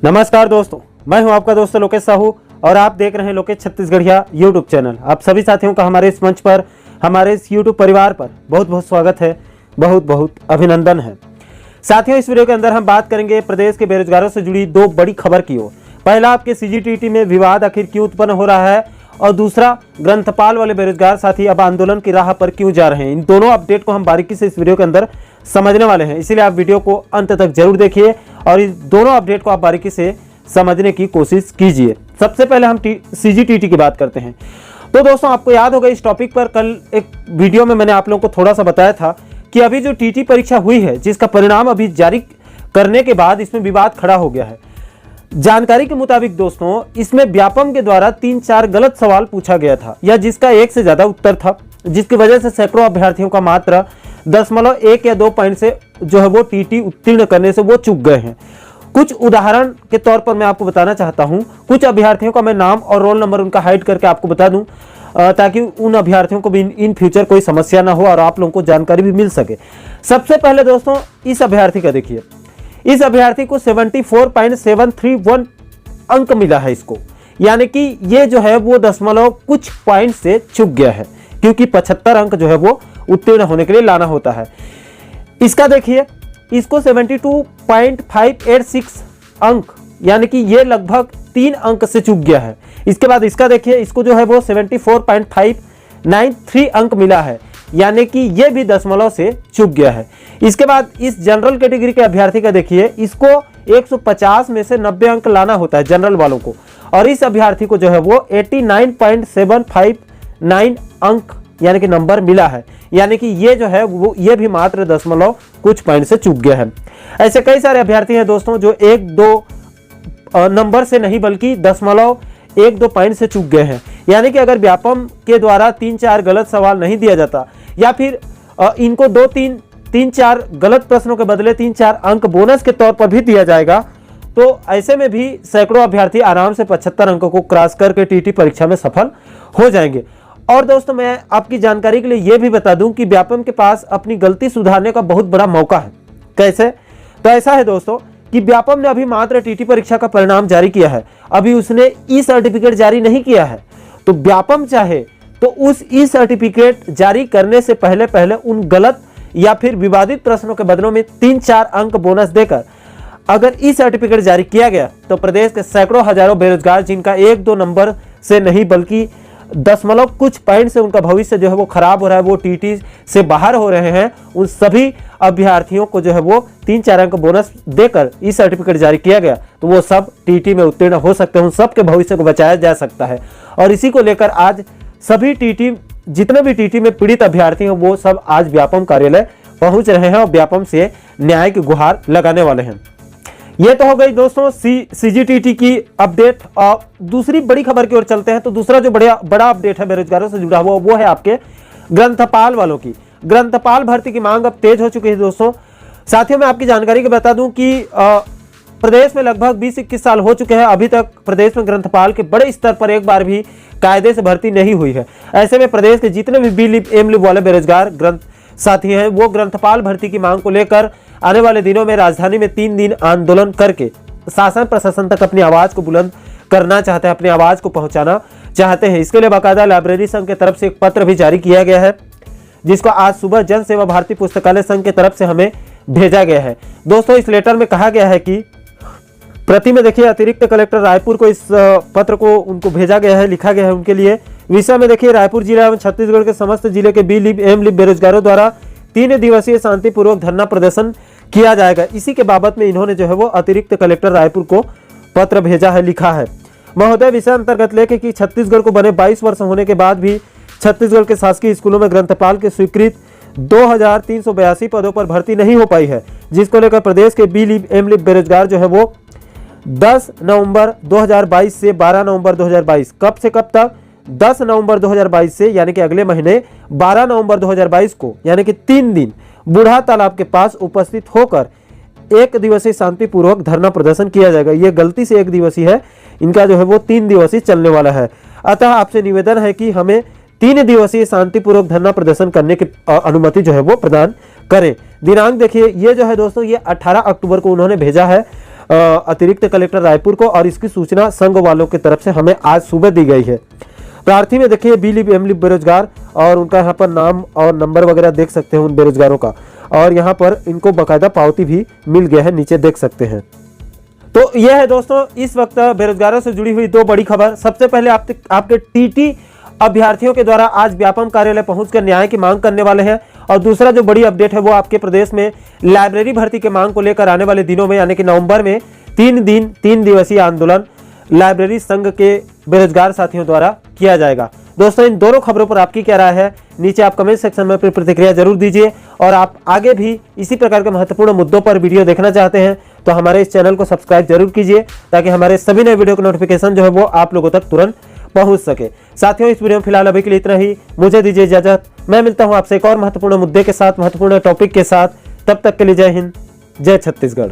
नमस्कार दोस्तों, मैं हूं आपका दोस्त लोकेश साहू और आप देख रहे हैं लोकेश छत्तीसगढ़िया यूट्यूब चैनल। आप सभी साथियों का हमारे इस मंच पर, हमारे इस यूट्यूब परिवार पर बहुत बहुत स्वागत है, बहुत बहुत अभिनंदन है। साथियों, इस वीडियो के अंदर हम बात करेंगे प्रदेश के बेरोजगारों से जुड़ी दो बड़ी खबर की ओर। पहला, आपके सीजीटीटी में विवाद आखिर क्यों उत्पन्न हो रहा है, और दूसरा, ग्रंथपाल वाले बेरोजगार साथी अब आंदोलन की राह पर क्यों जा रहे हैं। इन दोनों अपडेट को हम बारीकी से इस वीडियो के अंदर समझने वाले हैं, इसीलिए आप वीडियो को अंत तक जरूर देखिए और इस दोनों अपडेट को आप बारीकी से समझने की कोशिश कीजिए। सबसे पहले हम सीजीटीटी की बात करते हैं। तो दोस्तों, आपको याद होगा इस टॉपिक पर कल एक वीडियो में मैंने आप लोगों को थोड़ा सा बताया था कि अभी जो टीटी परीक्षा हुई है, जिसका परिणाम अभी जारी करने के बाद इसमें विवाद खड़ा हो गया है। जानकारी के मुताबिक दोस्तों, इसमें व्यापम के द्वारा 3-4 गलत सवाल पूछा गया था, या जिसका एक से ज्यादा उत्तर था, जिसकी वजह से सैकड़ों अभ्यर्थियों का मात्र 0.1 या 2 पॉइंट से जो है वो टीटी उत्तीर्ण करने से वो चूक गए हैं। कुछ उदाहरण के तौर पर मैं आपको बताना चाहता हूं। कुछ अभ्यर्थियों का मैं नाम और रोल नंबर उनका हाइड करके आपको बता दूं, ताकि उन अभ्यर्थियों को भी इन फ्यूचर कोई समस्या ना हो और आप लोगों को जानकारी भी मिल सके। सबसे पहले दोस्तों, इस अभ्यर्थी का देखिए, इस अभ्यर्थी को 74.731 अंक मिला है इसको, यानी कि ये जो है वो दशमलव कुछ पॉइंट से चूक गया है, क्योंकि 75 अंक जो है वो उत्तीर्ण होने के लिए लाना होता है। इसका देखिए, इसको 72.586 अंक, यानी कि ये लगभग 3 अंक से चूक गया है। इसके बाद इसका देखिए, इसको जो है वो 74.593 अंक मिला है, यानी कि ये भी दशमलव से चूक गया है। इसके बाद इस जनरल कैटेगरी के अभ्यर्थी का देखिए, इसको 150 में से 90 अंक लाना होता है जनरल वालों को, और इस अभ्यर्थी को जो है वो 89.759 अंक यानी कि नंबर मिला है, यानी कि ये जो है वो ये भी मात्र दशमलव कुछ पॉइंट से चूक गया है। ऐसे कई सारे अभ्यर्थी हैं दोस्तों जो 1-2 नंबर से नहीं बल्कि 0.12 पॉइंट से चूक गए हैं। यानी कि अगर व्यापम के द्वारा 3-4 गलत सवाल नहीं दिया जाता, या फिर इनको 2-3-4 गलत प्रश्नों के बदले 3-4 अंक बोनस के तौर पर भी दिया जाएगा, तो ऐसे में भी सैकड़ों अभ्यर्थी आराम से 75 अंकों को क्रॉस करके टीटी परीक्षा में सफल हो जाएंगे। और दोस्तों, मैं आपकी जानकारी के लिए यह भी बता दूं कि व्यापम के पास अपनी गलती सुधारने का बहुत बड़ा मौका है। कैसे? तो ऐसा है दोस्तों कि व्यापम ने अभी मात्र टीटी परीक्षा का परिणाम जारी किया है, अभी उसने ई सर्टिफिकेट जारी नहीं किया है। तो व्यापम चाहे तो उस ई सर्टिफिकेट जारी करने से पहले पहले उन गलत या फिर विवादित प्रश्नों के बदलों में 3-4 अंक बोनस देकर अगर ई सर्टिफिकेट जारी किया गया, तो प्रदेश के सैकड़ों हजारों बेरोजगार, जिनका 1-2 नंबर से नहीं बल्कि दशमलव कुछ पॉइंट से उनका भविष्य जो है वो खराब हो रहा है, वो टीटी से बाहर हो रहे हैं, उन सभी अभ्यर्थियों को जो है वो 3-4 अंक बोनस देकर ई सर्टिफिकेट जारी किया गया, तो वो सब टीटी में उत्तीर्ण हो सकते हैं, उन सबके भविष्य को बचाया जा सकता है। और इसी को लेकर आज सभी टीटी, जितने भी टीटी में पीड़ित अभ्यर्थी हैं, वो सब आज व्यापम कार्यालय पहुंच रहे हैं और व्यापम से न्याय की गुहार लगाने वाले हैं। ये तो हो गई दोस्तों सीजीटीटी की अपडेट। और दूसरी बड़ी खबर की ओर चलते हैं। तो दूसरा जो बड़ा अपडेट है बेरोजगारों से जुड़ा हुआ, वो है आपके ग्रंथपाल वालों की। ग्रंथपाल भर्ती की मांग अब तेज हो चुकी है दोस्तों। साथियों, मैं आपकी जानकारी के बता दूं कि प्रदेश में लगभग 20-21 साल हो चुके हैं, अभी तक प्रदेश में ग्रंथपाल के बड़े स्तर पर एक बार भी कायदे से भर्ती नहीं हुई है। ऐसे में प्रदेश के जितने भी बी लिप एम लिप वाले बेरोजगार ग्रंथ साथी हैं, वो ग्रंथपाल भर्ती की मांग को लेकर आने वाले दिनों में राजधानी में 3 दिन आंदोलन करके शासन प्रशासन तक अपनी आवाज को बुलंद करना चाहते हैं, अपनी आवाज को पहुंचाना चाहते हैं। इसके लिए बाकायदा लाइब्रेरी संघ की तरफ से एक पत्र भी जारी किया गया है, जिसको आज सुबह जन सेवा भारती पुस्तकालय संघ की तरफ से हमें भेजा गया है। दोस्तों, इस लेटर में कहा गया है कि प्रति में देखिए, अतिरिक्त कलेक्टर रायपुर को इस पत्र को उनको भेजा गया है, लिखा गया है उनके लिए। विषय में देखिए, रायपुर जिला एवं छत्तीसगढ़ के समस्त जिले के बी लिप एम लिप बेरोजगारों द्वारा 3 दिवसीय शांतिपूर्वक धरना प्रदर्शन किया जाएगा। इसी के बाबत में इन्होंने जो है वो अतिरिक्त कलेक्टर रायपुर को पत्र भेजा है, लिखा है। महोदय, विषय अंतर्गत लेके कि छत्तीसगढ़ को बने 22 वर्ष होने के बाद भी छत्तीसगढ़ के शासकीय स्कूलों में ग्रंथपाल के स्वीकृत 2382 पदों पर भर्ती नहीं हो पाई है, जिसको लेकर प्रदेश के बी लिप एम लिप बेरोजगार जो है वो 10 नवंबर 2022 से 12 नवंबर 2022, कब से कब तक? 10 नवंबर 2022 से, यानी कि अगले महीने 12 नवंबर 2022 को, यानी कि 3 दिन बूढ़ा तालाब के पास उपस्थित होकर 1 दिवसीय शांतिपूर्वक धरना प्रदर्शन किया जाएगा। ये गलती से 1 दिवसीय है, इनका जो है वो 3 दिवसीय चलने वाला है। अतः आपसे निवेदन है कि हमें 3 दिवसीय शांतिपूर्वक धरना प्रदर्शन करने की अनुमति जो है वो प्रदान करें। दिनांक देखिए, ये जो है दोस्तों, ये 18 अक्टूबर को उन्होंने भेजा है अतिरिक्त कलेक्टर रायपुर को, और इसकी सूचना संघ वालों की तरफ से हमें आज सुबह दी गई है। प्रार्थी में देखिए बी लिव एम लिव बेरोजगार, और उनका यहाँ पर नाम और नंबर वगैरह देख सकते हैं उन बेरोजगारों का, और यहाँ पर इनको बाकायदा पावती भी मिल गया है, नीचे देख सकते हैं। तो यह है दोस्तों इस वक्त बेरोजगारों से जुड़ी हुई 2 बड़ी खबर। सबसे पहले आपके टीटी अभ्यर्थियों के द्वारा आज व्यापम कार्यालय पहुंचकर न्याय की मांग करने वाले हैं, और दूसरा जो बड़ी अपडेट है वो आपके प्रदेश में लाइब्रेरी भर्ती के मांग को लेकर आने वाले दिनों में यानी कि नवंबर में 3 दिवसीय आंदोलन लाइब्रेरी संघ के बेरोजगार साथियों द्वारा किया जाएगा। दोस्तों इन दोनों खबरों पर आपकी क्या राय है, नीचे आप कमेंट सेक्शन में अपनी प्रतिक्रिया जरूर दीजिए, और आप आगे भी इसी प्रकार के महत्वपूर्ण मुद्दों पर वीडियो देखना चाहते हैं तो हमारे इस चैनल को सब्सक्राइब जरूर कीजिए, ताकि हमारे सभी नए वीडियो का नोटिफिकेशन जो है वो आप लोगों तक तुरंत पहुंच सके। साथियों इस वीडियो में फिलहाल अभी के लिए इतना ही, मुझे दीजिए इजाजत। मैं मिलता हूं आपसे एक और महत्वपूर्ण मुद्दे के साथ, महत्वपूर्ण टॉपिक के साथ। तब तक के लिए जय हिंद, जय छत्तीसगढ़।